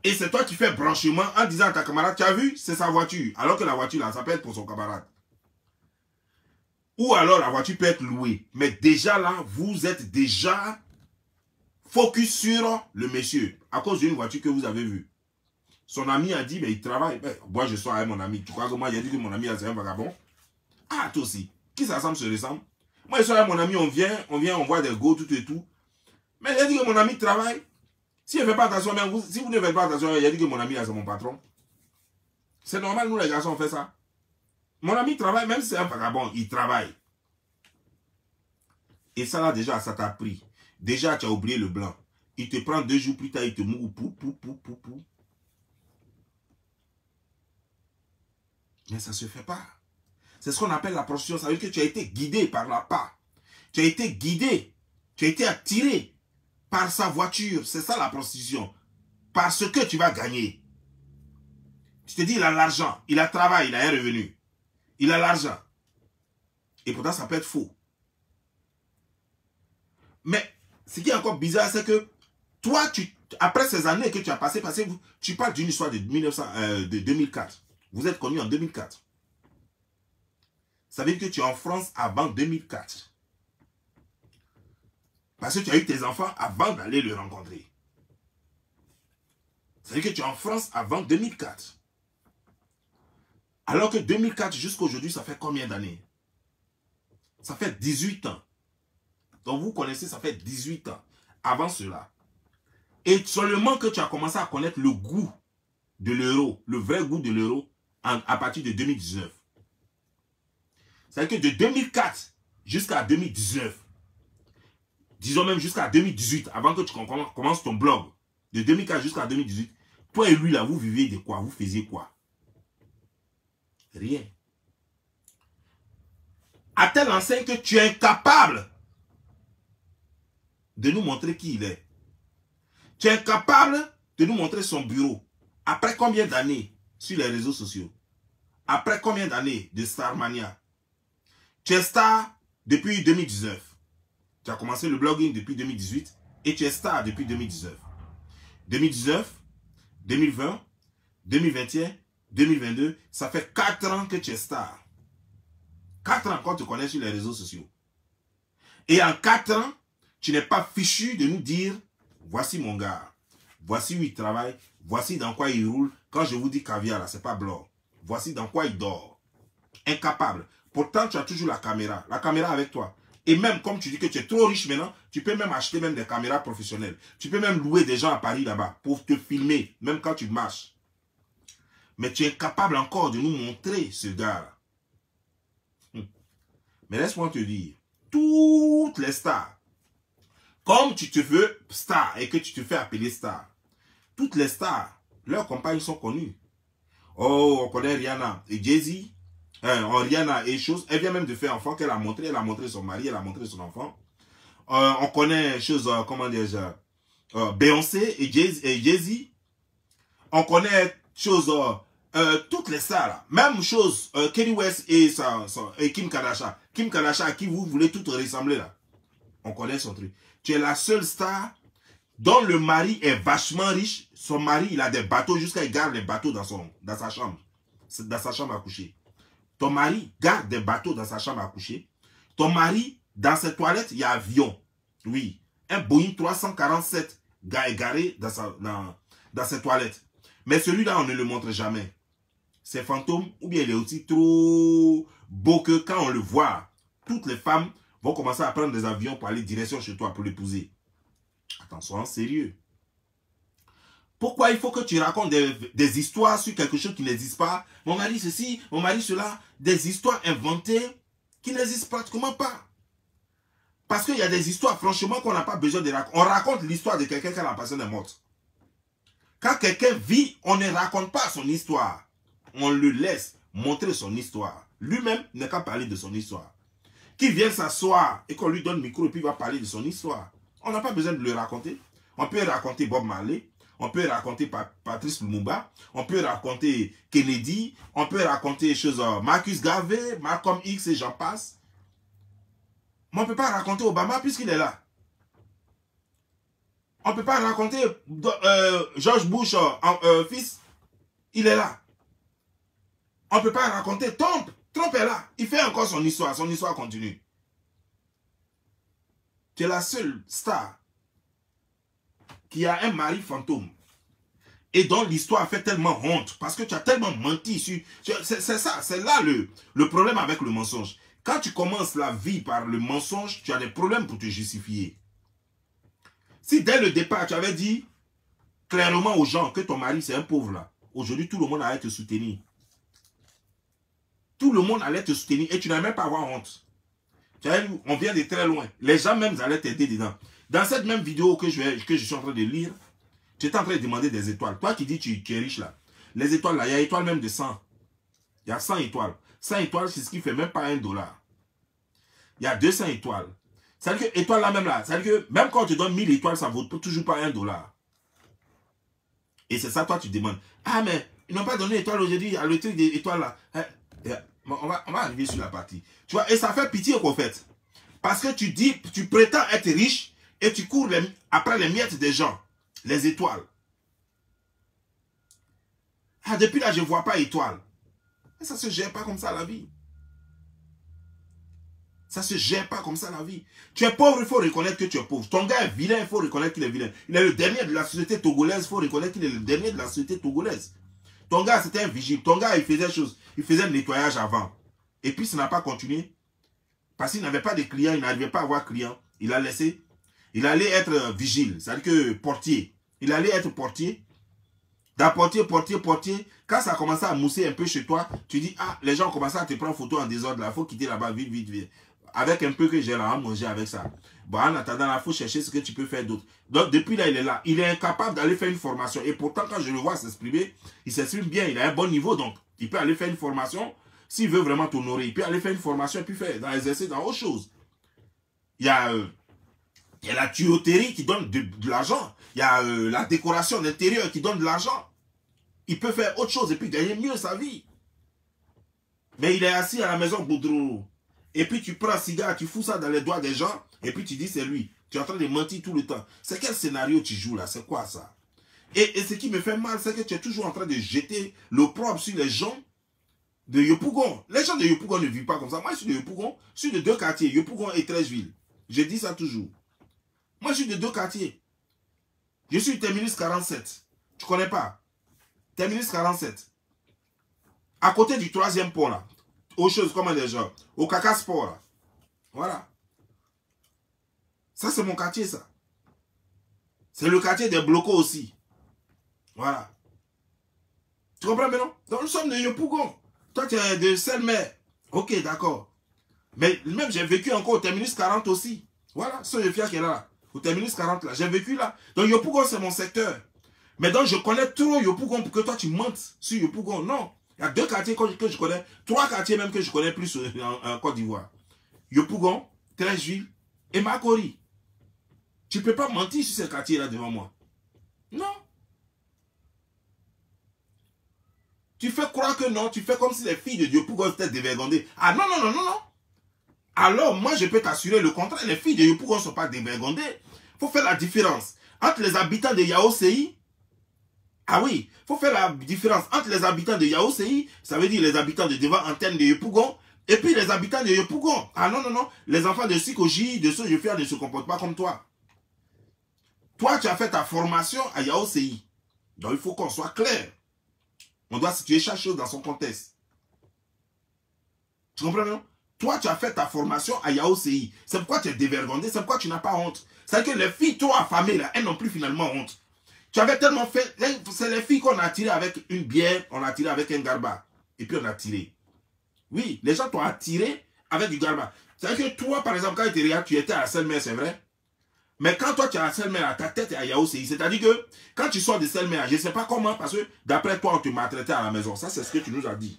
Et c'est toi qui fais branchement en disant à ta camarade, tu as vu, c'est sa voiture. Alors que la voiture, là, ça peut être pour son camarade. Ou alors la voiture peut être louée. Mais déjà là, vous êtes déjà focus sur le monsieur. À cause d'une voiture que vous avez vue. Son ami a dit, mais il travaille. Ben, moi, je suis avec mon ami. Tu crois que moi, j'ai dit que mon ami, c'est un vagabond? Ah, toi aussi. Qui s'assemble se ressemble? Moi, je suis avec mon ami, on vient, on voit des go, tout et tout. Mais j'ai dit que mon ami travaille. Si il ne fait pas attention, même vous, si vous ne faites pas attention, il a dit que mon ami, c'est mon patron. C'est normal, nous les garçons, on fait ça. Mon ami travaille, même si c'est un vagabond, il travaille. Et ça là, déjà, ça t'a pris. Déjà, tu as oublié le blanc. Il te prend 2 jours plus tard, il te mouille. Pou. Mais ça ne se fait pas. C'est ce qu'on appelle la prostitution. Ça veut dire que tu as été guidé par la part. Tu as été guidé. Tu as été attiré par sa voiture. C'est ça la prostitution. Parce que tu vas gagner. Tu te dis, il a l'argent. Il a travail, il a un revenu. Il a l'argent. Et pourtant, ça peut être faux. Mais ce qui est encore bizarre, c'est que toi, après ces années que tu as passées, tu parles d'une histoire de 2004. Vous êtes connu en 2004. Ça veut dire que tu es en France avant 2004. Parce que tu as eu tes enfants avant d'aller le rencontrer. Ça veut dire que tu es en France avant 2004. Alors que 2004 jusqu'à aujourd'hui, ça fait combien d'années? Ça fait 18 ans. Donc vous connaissez, ça fait 18 ans. Avant cela. Et seulement que tu as commencé à connaître le goût de l'euro, le vrai goût de l'euro, à partir de 2019. C'est-à-dire que de 2004 jusqu'à 2019, disons même jusqu'à 2018, avant que tu commences ton blog, de 2004 jusqu'à 2018, toi et lui là, vous viviez de quoi? Vous faisiez quoi? Rien. À telle enseigne que tu es incapable de nous montrer qui il est. Tu es incapable de nous montrer son bureau. Après combien d'années sur les réseaux sociaux? Après combien d'années de Starmania? Tu es star depuis 2019. Tu as commencé le blogging depuis 2018 et tu es star depuis 2019. 2019, 2020, 2021, 2022, ça fait 4 ans que tu es star. 4 ans qu'on te connaît sur les réseaux sociaux. Et en 4 ans, tu n'es pas fichu de nous dire, voici mon gars, voici où il travaille, voici dans quoi il roule. Quand je vous dis caviar, là, c'est pas blanc. Voici dans quoi il dort. Incapable. Pourtant, tu as toujours la caméra avec toi. Et même comme tu dis que tu es trop riche maintenant, tu peux même acheter même des caméras professionnelles. Tu peux même louer des gens à Paris là-bas pour te filmer, même quand tu marches. Mais tu es incapable encore de nous montrer ce gars-là. Mais laisse-moi te dire, toutes les stars, comme tu te veux star et que tu te fais appeler star, toutes les stars, leurs compagnes sont connues. Oh, on connaît Rihanna et Jay-Z. Rihanna et choses. Elle vient même de faire enfant qu'elle a montré. Elle a montré son mari, elle a montré son enfant. On connaît choses, comment dire, Beyoncé et Jay-Z. On connaît choses, toutes les stars là. Même chose, Kanye West et Kim Kardashian. Kim Kardashian à qui vous voulez toutes ressembler là. On connaît son truc. Tu es la seule star dont le mari est vachement riche. Son mari, il a des bateaux jusqu'à il garde les bateaux dans sa chambre. Dans sa chambre à coucher. Ton mari garde des bateaux dans sa chambre à coucher. Ton mari, dans ses toilettes, il y a un avion. Oui. Un Boeing 347 garé dans ses toilettes. Mais celui-là, on ne le montre jamais. C'est fantôme, ou bien il est aussi trop beau que quand on le voit, toutes les femmes vont commencer à prendre des avions pour aller direction chez toi pour l'épouser. Attention, sérieux. Pourquoi il faut que tu racontes des histoires sur quelque chose qui n'existe pas? Mon mari ceci, mon mari cela. Des histoires inventées qui n'existent pratiquement pas. Parce qu'il y a des histoires, franchement, qu'on n'a pas besoin de raconter. On raconte l'histoire de quelqu'un quand la personne est morte. Quand quelqu'un vit, on ne raconte pas son histoire. On le laisse montrer son histoire. Lui-même n'est qu'à parler de son histoire. Qui vient s'asseoir et qu'on lui donne le micro et puis il va parler de son histoire. On n'a pas besoin de le raconter. On peut raconter Bob Marley. On peut raconter Patrice Lumumba. On peut raconter Kennedy. On peut raconter des choses, Marcus Garvey, Malcolm X et j'en passe. Mais on ne peut pas raconter Obama puisqu'il est là. On ne peut pas raconter George Bush, fils. Il est là. On ne peut pas raconter Trump. Trump est là. Il fait encore son histoire. Son histoire continue. Tu es la seule star qui a un mari fantôme. Et dont l'histoire fait tellement honte. Parce que tu as tellement menti. C'est ça. C'est là le problème avec le mensonge. Quand tu commences la vie par le mensonge, tu as des problèmes pour te justifier. Si dès le départ, tu avais dit clairement aux gens que ton mari c'est un pauvre là, aujourd'hui tout le monde allait te soutenir. Tout le monde allait te soutenir et tu n'allais même pas avoir honte. On vient de très loin. Les gens même allaient t'aider dedans. Dans cette même vidéo que je suis en train de lire, tu étais en train de demander des étoiles. Toi qui dis tu es riche là. Les étoiles là, il y a étoiles même de 100. Il y a 100 étoiles. 100 étoiles, c'est ce qui fait même pas $1. Il y a 200 étoiles. C'est-à-dire que étoile là même là, c'est-à-dire que même quand tu donnes 1000 étoiles, ça ne vaut toujours pas $1. Et c'est ça, toi, tu demandes. Ah, mais ils n'ont pas donné étoile aujourd'hui, le truc des étoiles là. On va arriver sur la partie. Tu vois, et ça fait pitié qu'en fait. Parce que tu prétends être riche et tu cours après les miettes des gens. Les étoiles. Ah, depuis là, je ne vois pas étoile. Mais ça ne se gère pas comme ça la vie. Ça ne se gère pas comme ça la vie. Tu es pauvre, il faut reconnaître que tu es pauvre. Ton gars est vilain, il faut reconnaître qu'il est vilain. Il est le dernier de la société togolaise, il faut reconnaître qu'il est le dernier de la société togolaise. Ton gars, c'était un vigile. Ton gars, il faisait chose. Il faisait le nettoyage avant. Et puis, ça n'a pas continué. Parce qu'il n'avait pas de clients, il n'arrivait pas à avoir clients. Il a laissé. Il allait être vigile, c'est-à-dire que portier. Il allait être portier. Dans portier. Quand ça a commencé à mousser un peu chez toi, tu dis, ah, les gens ont commencé à te prendre photo en désordre là. Il faut quitter là-bas vite. Avec un peu que j'ai là à manger avec ça. Bon, en attendant, il faut chercher ce que tu peux faire d'autre. Donc, depuis là, il est là. Il est incapable d'aller faire une formation. Et pourtant, quand je le vois s'exprimer, il s'exprime bien. Il a un bon niveau. Donc, il peut aller faire une formation. S'il veut vraiment t'honorer, il peut aller faire une formation et puis faire dans l'exercice, dans autre chose. Il y a la tuyauterie qui donne de l'argent. Il y a la décoration d'intérieur qui donne de l'argent. Il peut faire autre chose et puis gagner mieux sa vie. Mais il est assis à la maison, boudrou. Et puis tu prends un cigare, tu fous ça dans les doigts des gens, et puis tu dis c'est lui. Tu es en train de mentir tout le temps. C'est quel scénario tu joues là? C'est quoi ça? Et ce qui me fait mal, c'est que tu es toujours en train de jeter l'opprobre sur les gens de Yopougon. Les gens de Yopougon ne vivent pas comme ça. Moi, je suis de Yopougon. Je suis de 2 quartiers, Yopougon et Trècheville. Je dis ça toujours. Moi, je suis de 2 quartiers. Je suis terminus 47. Tu connais pas? Terminus 47. À côté du 3e pont là. Aux choses comme les gens. Au Caca Sport là. Voilà. Ça, c'est mon quartier, ça. C'est le quartier des blocos aussi. Voilà. Tu comprends maintenant? Donc, nous sommes de Yopougon. Toi, tu es de Selmer. Ok, d'accord. Mais même, j'ai vécu encore au terminus 40 aussi. Voilà, ce Yofia qui est là. Au terminus 40 là. J'ai vécu là. Donc, Yopougon, c'est mon secteur. Mais donc, je connais trop Yopougon pour que toi, tu mentes sur Yopougon. Non. Il y a 2 quartiers que je connais. 3 quartiers même que je connais plus en Côte d'Ivoire. Yopougon, Trècheville et Makori. Tu ne peux pas mentir sur ces quartiers-là devant moi. Non. Tu fais croire que non. Tu fais comme si les filles de Yopougon étaient dévergondées. Ah non. Alors, moi, je peux t'assurer le contraire. Les filles de Yopougon ne sont pas dévergondées. Il faut faire la différence entre les habitants de Yaoséi. Ah oui, il faut faire la différence entre les habitants de Yaoséi, ça veut dire les habitants de devant antenne de Yopougon, et puis les habitants de Yopougon. Ah non. Les enfants de Sikoji, de Sojofia ne se comportent pas comme toi. Toi, tu as fait ta formation à Yaoséi. Donc, il faut qu'on soit clair. On doit situer chaque chose dans son contexte. Tu comprends, non? Toi, tu as fait ta formation à Yaoséi. C'est pourquoi tu es dévergondé, c'est pourquoi tu n'as pas honte. C'est que les filles trop affamées, là, elles n'ont plus finalement honte. Tu avais tellement fait... C'est les filles qu'on a tiré avec une bière, on a tiré avec un garba. Et puis on a tiré. Oui, les gens t'ont attiré avec du garba. C'est-à-dire que toi, par exemple, quand tu regardes, tu étais à la Seine-Mère, c'est vrai. Mais quand toi, tu es à la Seine-Mère, ta tête est à Yaoundé. C'est-à-dire que quand tu sors de Seine-Mère, je ne sais pas comment, parce que d'après toi, on te maltraitait à la maison. Ça, c'est ce que tu nous as dit.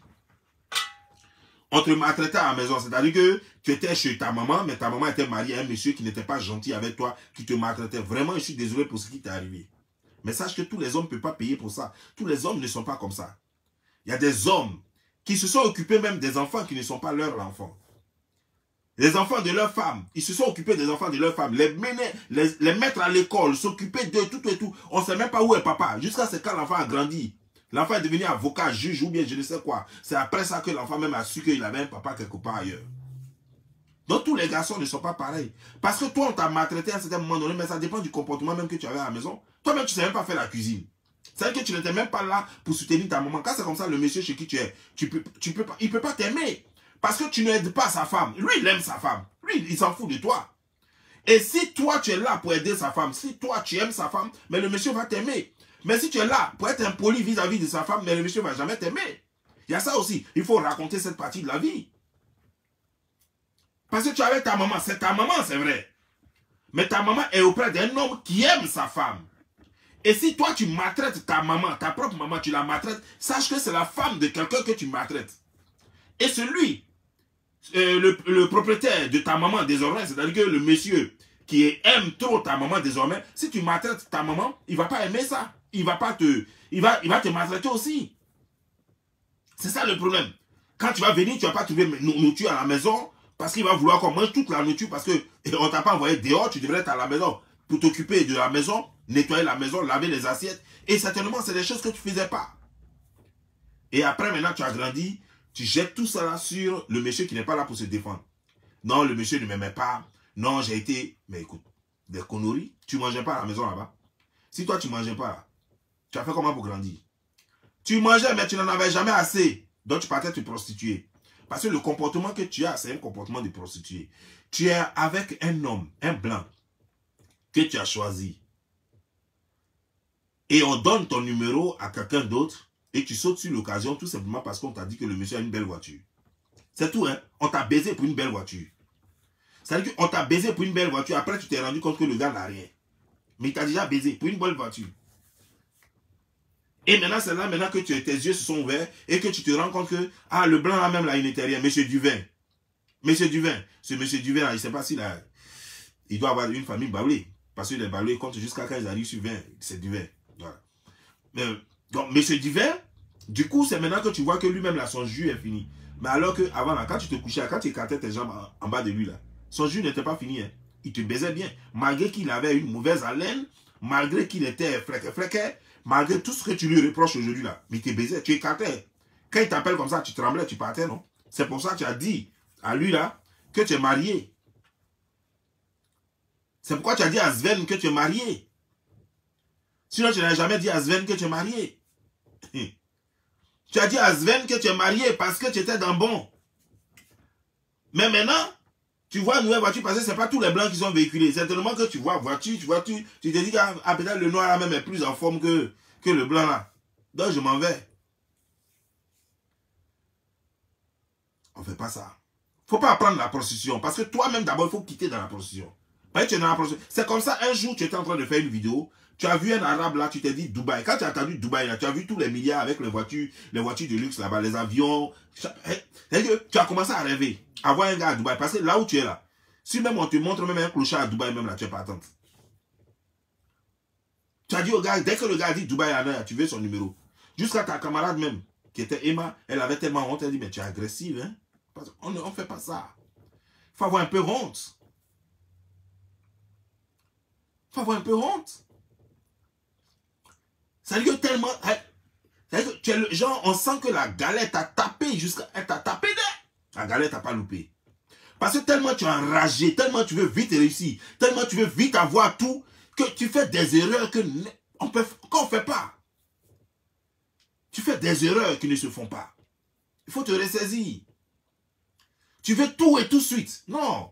On te maltraitait à la maison. C'est-à-dire que tu étais chez ta maman, mais ta maman était mariée à un monsieur qui n'était pas gentil avec toi, qui te maltraitait. Vraiment, je suis désolé pour ce qui t'est arrivé. Mais sache que tous les hommes ne peuvent pas payer pour ça. Tous les hommes ne sont pas comme ça. Il y a des hommes qui se sont occupés même des enfants qui ne sont pas leurs enfants. Les enfants de leurs femmes, ils se sont occupés des enfants de leurs femmes, les mettre à l'école, s'occuper de tout et tout. On ne sait même pas où est papa. Jusqu'à ce quand l'enfant a grandi. L'enfant est devenu avocat, juge ou bien je ne sais quoi. C'est après ça que l'enfant même a su qu'il avait un papa quelque part ailleurs. Donc tous les garçons ne sont pas pareils. Parce que toi, on t'a maltraité à un certain moment donné, mais ça dépend du comportement même que tu avais à la maison. Toi-même, tu ne sais même pas faire la cuisine. C'est-à-dire que tu n'étais même pas là pour soutenir ta maman. Quand c'est comme ça, le monsieur chez qui tu es, il ne peut pas t'aimer. Parce que tu n'aides pas sa femme. Lui, il aime sa femme. Lui, il s'en fout de toi. Et si toi, tu es là pour aider sa femme, si toi, tu aimes sa femme, mais le monsieur va t'aimer. Mais si tu es là pour être impoli vis-à-vis de sa femme, mais le monsieur ne va jamais t'aimer. Il y a ça aussi. Il faut raconter cette partie de la vie. Parce que tu es avec ta maman. C'est ta maman, c'est vrai. Mais ta maman est auprès d'un homme qui aime sa femme. Et si toi, tu maltraites ta maman, ta propre maman, tu la maltraites, sache que c'est la femme de quelqu'un que tu maltraites. Et celui, le propriétaire de ta maman désormais, c'est-à-dire que le monsieur qui aime trop ta maman désormais, si tu maltraites ta maman, il ne va pas aimer ça. Il va te maltraiter aussi. C'est ça le problème. Quand tu vas venir, tu ne vas pas trouver nourriture à la maison parce qu'il va vouloir qu'on mange toute la nourriture parce qu'on ne t'a pas envoyé dehors, tu devrais être à la maison pour t'occuper de la maison, nettoyer la maison, laver les assiettes. Et certainement, c'est des choses que tu ne faisais pas. Et après, maintenant, tu as grandi, tu jettes tout ça là sur le monsieur qui n'est pas là pour se défendre. Non, le monsieur ne m'aimait pas. Non, j'ai été... Mais écoute, des conneries, tu ne mangeais pas à la maison là-bas. Si toi, tu ne mangeais pas là, tu as fait comment pour grandir? Tu mangeais, mais tu n'en avais jamais assez. Donc, tu partais te prostituer. Parce que le comportement que tu as, c'est un comportement de prostituée. Tu es avec un homme, un blanc, que tu as choisi. Et on donne ton numéro à quelqu'un d'autre et tu sautes sur l'occasion tout simplement parce qu'on t'a dit que le monsieur a une belle voiture. C'est tout, hein. On t'a baisé pour une belle voiture. C'est-à-dire qu'on t'a baisé pour une belle voiture. Après, tu t'es rendu compte que le gars n'a rien. Mais il t'a déjà baisé pour une bonne voiture. Et maintenant, c'est là maintenant que tes yeux se sont ouverts et que tu te rends compte que, ah, le blanc là même là, il n'était rien. Monsieur Duvin. Monsieur Duvin. Ce monsieur Duvin là, je ne sais pas s'il a... Il doit avoir une famille baoulée. Parce que les baoulés comptent jusqu'à quand ils arrivent sur 20. C'est Duvin. Voilà. Donc, monsieur Duvin, du coup, c'est maintenant que tu vois que lui-même là, son jus est fini. Mais alors que avant là, quand tu te couchais, quand tu écartais tes jambes en bas de lui là, son jus n'était pas fini. Hein. Il te baisait bien. Malgré qu'il avait une mauvaise haleine, malgré qu'il était fléqué, malgré tout ce que tu lui reproches aujourd'hui là, mais il te baisait, tu écartais. Quand il t'appelle comme ça, tu tremblais, tu partais, non? C'est pour ça que tu as dit à lui là que tu es marié. C'est pourquoi tu as dit à Sven que tu es marié. Sinon, tu n'as jamais dit à Sven que tu es marié. Tu as dit à Sven que tu es marié parce que tu étais dans bon. Mais maintenant, tu vois une nouvelle voiture parce que ce n'est pas tous les blancs qui sont véhiculés. C'est tellement que tu vois voiture, tu te dis que peut-être le noir là même est plus en forme que le blanc là. Donc je m'en vais. On ne fait pas ça. Il ne faut pas apprendre la prostitution. Parce que toi-même d'abord, il faut quitter dans la prostitution. C'est comme ça, un jour tu étais en train de faire une vidéo. Tu as vu un arabe là, tu t'es dit Dubaï. Quand tu as entendu Dubaï là, tu as vu tous les milliards avec les voitures de luxe là-bas, les avions. Tu as commencé à rêver, à voir un gars à Dubaï. Parce que là où tu es là, si même on te montre même un clochard à Dubaï, même là, tu n'es pas attente. Tu as dit au gars, dès que le gars dit Dubaï, tu veux son numéro. Jusqu'à ta camarade même, qui était Emma, elle avait tellement honte, elle dit, mais tu es agressive, hein? On ne fait pas ça. Il faut avoir un peu honte. Il faut avoir un peu honte. C'est-à-dire que tellement... C'est-à-dire que tu es le genre, on sent que la galette t'a tapé jusqu'à... Elle t'a tapé là. La galette t'a pas loupé. Parce que tellement tu es enragé, tellement tu veux vite réussir, tellement tu veux vite avoir tout, que tu fais des erreurs qu'on ne fait pas. Tu fais des erreurs qui ne se font pas. Il faut te ressaisir. Tu veux tout et tout de suite. Non.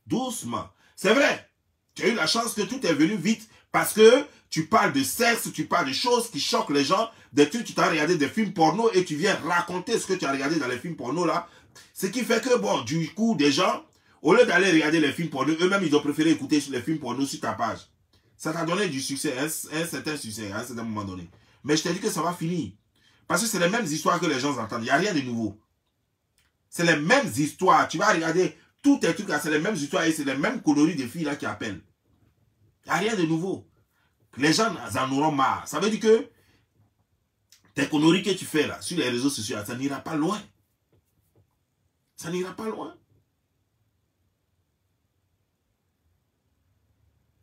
Doucement. C'est vrai. Tu as eu la chance que tout est venu vite Parce que tu parles de sexe, tu parles de choses qui choquent les gens, des trucs, tu t'as regardé des films porno et tu viens raconter ce que tu as regardé dans les films porno là. Ce qui fait que, bon, du coup, des gens, au lieu d'aller regarder les films porno, eux-mêmes, ils ont préféré écouter les films porno sur ta page. Ça t'a donné du succès, un certain succès, à un certain moment donné. Mais je t'ai dit que ça va finir. Parce que c'est les mêmes histoires que les gens entendent. Il n'y a rien de nouveau. C'est les mêmes histoires. Tu vas regarder tous tes trucs là, c'est les mêmes histoires et c'est les mêmes coloris de filles là qui appellent. Il n'y a rien de nouveau. Les gens en auront marre. Ça veut dire que tes conneries que tu fais là, sur les réseaux sociaux, ça n'ira pas loin. Ça n'ira pas loin.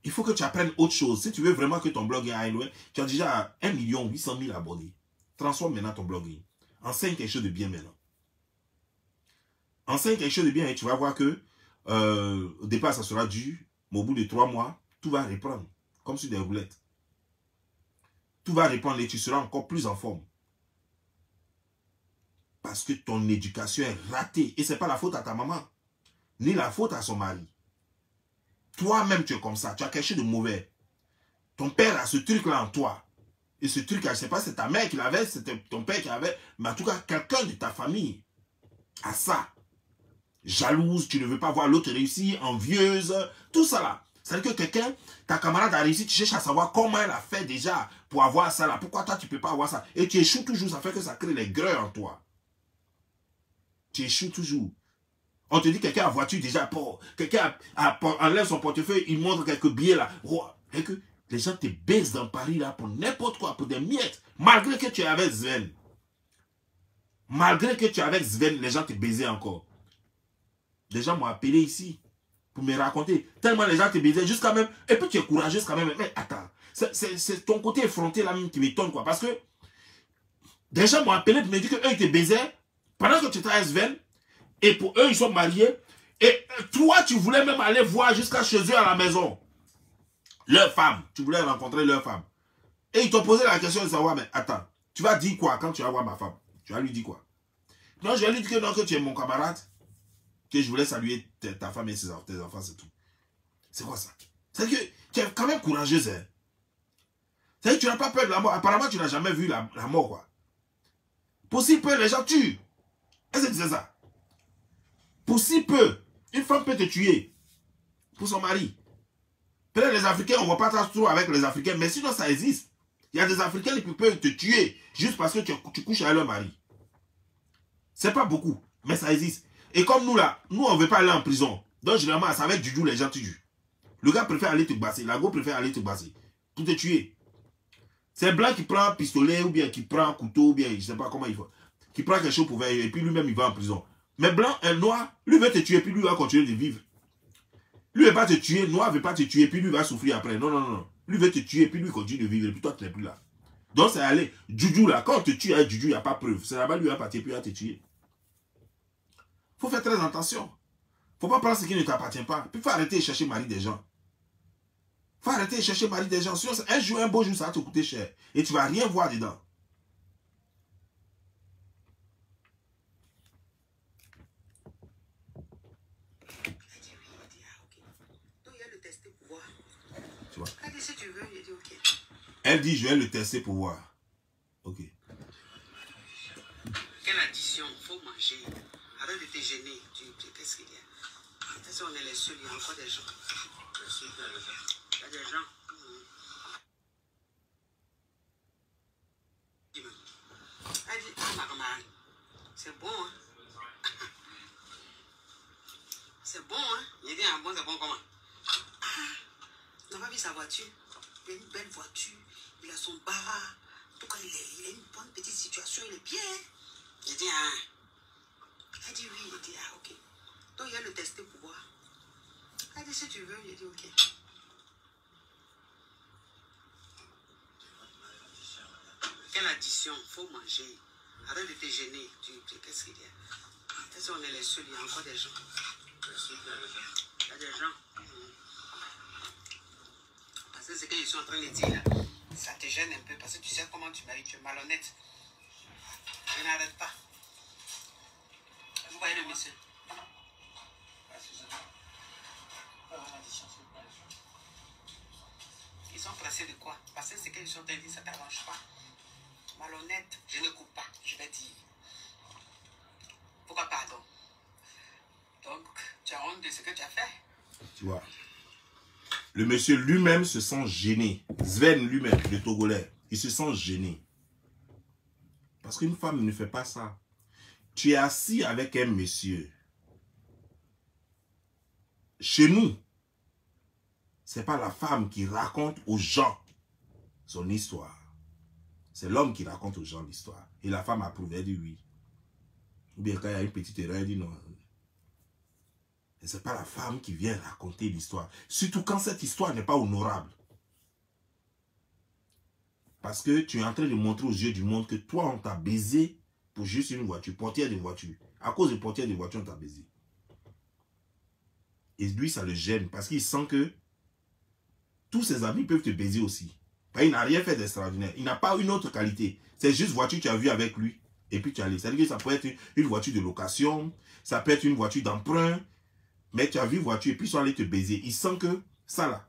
Il faut que tu apprennes autre chose. Si tu veux vraiment que ton blog aille loin, tu as déjà 1 800 000 abonnés. Transforme maintenant ton blogging. Enseigne quelque chose de bien maintenant. Enseigne quelque chose de bien et tu vas voir que au départ, ça sera dur, mais au bout de 3 mois, tout va reprendre. Comme sur des roulettes. Tout va reprendre et tu seras encore plus en forme. Parce que ton éducation est ratée. Et ce n'est pas la faute à ta maman. Ni la faute à son mari. Toi-même, tu es comme ça. Tu as quelque chose de mauvais. Ton père a ce truc-là en toi. Et ce truc-là, je ne sais pas si c'est ta mère qui l'avait, c'était ton père qui l'avait. Mais en tout cas, quelqu'un de ta famille a ça. Jalouse, tu ne veux pas voir l'autre réussir, envieuse, tout ça là. C'est-à-dire que quelqu'un, ta camarade a réussi, tu cherches à savoir comment elle a fait déjà pour avoir ça là. Pourquoi toi, tu ne peux pas avoir ça? Et tu échoues toujours, ça fait que ça crée les greux en toi. Tu échoues toujours. On te dit quelqu'un a voiture déjà pour. Quelqu'un enlève son portefeuille, il montre quelques billets là. Oh, et que les gens te baissent dans Paris là pour n'importe quoi, pour des miettes. Malgré que tu es avec Sven. Malgré que tu es avec Sven, les gens te baisaient encore. Les gens m'ont appelé ici pour me raconter. Tellement les gens te baisaient jusqu'à même. Et puis tu es courageuse quand même. Mais attends, c'est ton côté effronté là même qui m'étonne quoi. Parce que des gens m'ont appelé pour me dire qu'eux ils te baisaient pendant que tu étais à Sven. Et pour eux, ils sont mariés. Et toi, tu voulais même aller voir jusqu'à chez eux à la maison. Leur femme. Tu voulais rencontrer leur femme. Et ils t'ont posé la question de savoir, mais attends, tu vas dire quoi quand tu vas voir ma femme? Tu vas lui dire quoi? Non, je vais lui dire que non, que tu es mon camarade. Que je voulais saluer ta femme et tes enfants, c'est tout. C'est quoi ça? C'est-à-dire que tu es quand même courageuse, hein? C'est-à-dire que tu n'as pas peur de la mort. Apparemment, tu n'as jamais vu la mort, quoi. Pour si peu, les gens tuent. Est-ce que c'est ça? Pour si peu, une femme peut te tuer pour son mari. Peut-être les Africains, on ne voit pas ça trop avec les Africains, mais sinon ça existe. Il y a des Africains qui peuvent te tuer juste parce que tu couches avec leur mari. C'est pas beaucoup, mais ça existe. Et comme nous là, nous on ne veut pas aller en prison. Donc généralement, ça va être Juju, les gens tuent. Le gars préfère aller te basser, la go préfère aller te basser pour te tuer. C'est blanc qui prend un pistolet ou bien qui prend un couteau ou bien je ne sais pas comment il faut. Qui prend quelque chose pour faire et puis lui-même il va en prison. Mais blanc, un noir, lui veut te tuer, puis lui va continuer de vivre. Lui ne veut pas te tuer, noir ne veut pas te tuer, puis lui va souffrir après. Non, non, non. Lui veut te tuer, puis lui continue de vivre, et puis toi tu n'es plus là. Donc c'est aller. Juju là, quand on te tue avec Juju, il n'y a pas de preuve. C'est là-bas, lui va partir, puis il va te tuer. Il faut faire très attention. Il ne faut pas prendre ce qui ne t'appartient pas. Puis il faut arrêter de chercher mari des gens. Il faut arrêter de chercher mari des gens. Sinon, un jour, un beau jour, ça va te coûter cher. Et tu ne vas rien voir dedans. Elle dit si tu veux, il dit ok. Elle dit je vais le tester pour voir. Ok. Quelle addition, il faut manger. Arrête de te gêner. Qu'est-ce qu'il y a? Si on est les seuls, il y a encore des gens. Il y a des gens. Elle dit, ah ma camarade, c'est bon hein. C'est bon hein. Il dit, ah bon, c'est bon comment? On n'a pas vu sa voiture. Il a une belle voiture. Il a son bara. En tout cas, il a une bonne petite situation. Il est bien. Il dit, ah. Elle dit oui. Il dit, ah, ok. Donc, il a le testé pour voir. Elle dit, si tu veux. Il dit, ok. Quelle addition. Il faut manger. Arrête de te gêner. Qu'est-ce qu'il y a? Si on est les seuls, il y a encore des gens. Il y a des gens. C'est ce que je suis en train de dire là. Ça te gêne un peu parce que tu sais comment tu m'as dit, tu es malhonnête. Je n'arrête pas. Vous voyez le monsieur? Ils sont pressés de quoi? Parce que ce qu'ils sont en train de dire, ça ne t'arrange pas. Malhonnête, je ne coupe pas, je vais dire. Pourquoi pardon? Donc, tu as honte de ce que tu as fait. Tu vois. Le monsieur lui-même se sent gêné. Sven lui-même, le Togolais, il se sent gêné. Parce qu'une femme ne fait pas ça. Tu es assis avec un monsieur. Chez nous, ce n'est pas la femme qui raconte aux gens son histoire. C'est l'homme qui raconte aux gens l'histoire. Et la femme approuve, elle dit oui. Ou bien quand il y a une petite erreur, elle dit non. Et ce n'est pas la femme qui vient raconter l'histoire. Surtout quand cette histoire n'est pas honorable. Parce que tu es en train de montrer aux yeux du monde que toi, on t'a baisé pour juste une voiture, portière de voiture. À cause de portière de voiture, on t'a baisé. Et lui, ça le gêne parce qu'il sent que tous ses amis peuvent te baiser aussi. Il n'a rien fait d'extraordinaire. Il n'a pas une autre qualité. C'est juste voiture, tu as vu avec lui. Et puis tu as allé. C'est-à-dire que ça peut être une voiture de location. Ça peut être une voiture d'emprunt. Mais tu as vu voiture et puis ils sont allés te baiser. Il sent que ça là.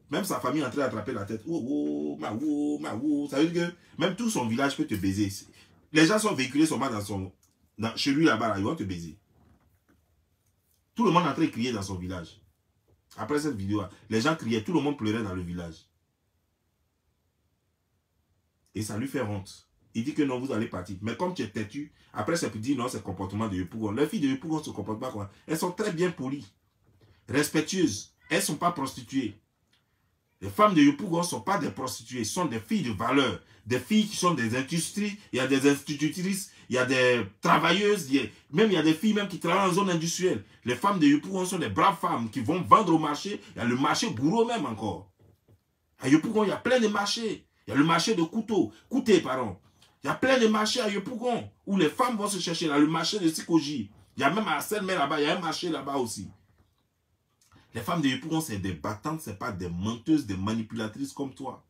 Même sa famille est en train d'attraper la tête. Oh, oh. Ça veut dire que même tout son village peut te baiser. Les gens sont véhiculés seulement chez lui là-bas. Là, ils vont te baiser. Tout le monde est en train de crier dans son village. Après cette vidéo, les gens criaient. Tout le monde pleurait dans le village. Et ça lui fait honte. Il dit que non, vous allez partir. Mais comme tu es têtu, après c'est pour dire non, c'est le comportement de Yopougon. Les filles de Yopougon ne se comportent pas comme ça. Elles sont très bien polies, respectueuses. Elles ne sont pas prostituées. Les femmes de Yopougon ne sont pas des prostituées. Ce sont des filles de valeur. Des filles qui sont des industries. Il y a des institutrices. Il y a des travailleuses. Même il y a des filles même qui travaillent en zone industrielle. Les femmes de Yopougon sont des braves femmes qui vont vendre au marché. Il y a le marché Gouro même encore. À Yopougon, il y a plein de marchés. Il y a le marché de Kouté, pardon. Il y a plein de marchés à Yopougon où les femmes vont se chercher. Il y a le marché de Sikoji. Il y a même à Selmer là-bas, il y a un marché là-bas aussi. Les femmes de Yopougon, c'est des battantes, ce n'est pas des menteuses, des manipulatrices comme toi.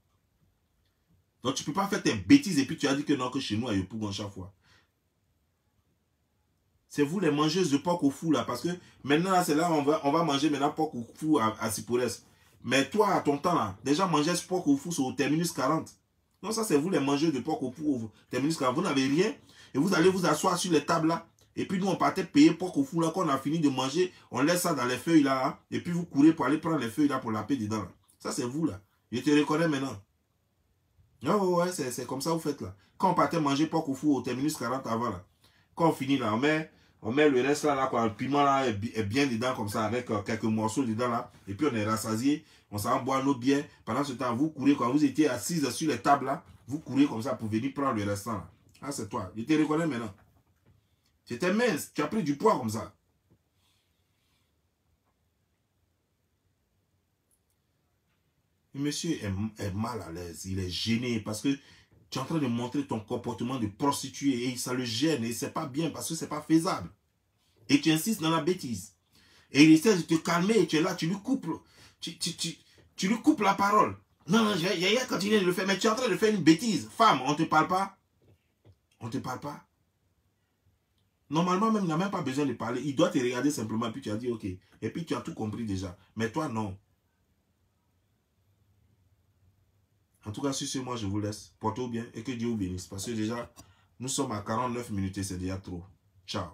Donc tu ne peux pas faire tes bêtises et puis tu as dit que non, que chez nous à Yopougon chaque fois. C'est vous les mangeuses de porc au fou là, parce que maintenant c'est là on va manger maintenant porc au fou à Sipores. Mais toi, à ton temps, là, les gens mangeaient ce porc au fou au terminus 40. Non, ça, c'est vous les mangeurs de porc au fou au terminus 40. Vous n'avez rien. Et vous allez vous asseoir sur les tables là. Et puis nous, on partait payer porc au fou là. Quand on a fini de manger, on laisse ça dans les feuilles là. Hein, et puis vous courez pour aller prendre les feuilles là pour laper dedans. Là. Ça, c'est vous là. Je te reconnais maintenant. Oh, ouais, c'est comme ça vous faites là. Quand on partait manger porc au fou au terminus 40 avant là. Quand on finit là, on met le reste là, quoi, le piment là est bien dedans comme ça, avec quelques morceaux dedans là. Et puis on est rassasié, on s'en boit notre bière. Pendant ce temps, vous courez, quand vous étiez assises sur les tables là, vous courez comme ça pour venir prendre le restant là. Ah, c'est toi, je te reconnais maintenant. Tu étais mince, tu as pris du poids comme ça. Le monsieur est mal à l'aise, il est gêné parce que tu es en train de montrer ton comportement de prostituée et ça le gêne et c'est pas bien parce que c'est pas faisable. Et tu insistes dans la bêtise. Et il essaie de te calmer et tu es là, tu lui coupes, tu lui coupes la parole. Non, Yaya continue de le faire, mais tu es en train de faire une bêtise. Femme, on ne te parle pas. On ne te parle pas. Normalement, même, il n'a même pas besoin de parler. Il doit te regarder simplement, puis tu as dit ok. Et puis tu as tout compris déjà. Mais toi, non. En tout cas, sur ce, moi, je vous laisse. Portez-vous bien et que Dieu vous bénisse. Parce que déjà, nous sommes à 49 minutes et c'est déjà trop. Ciao.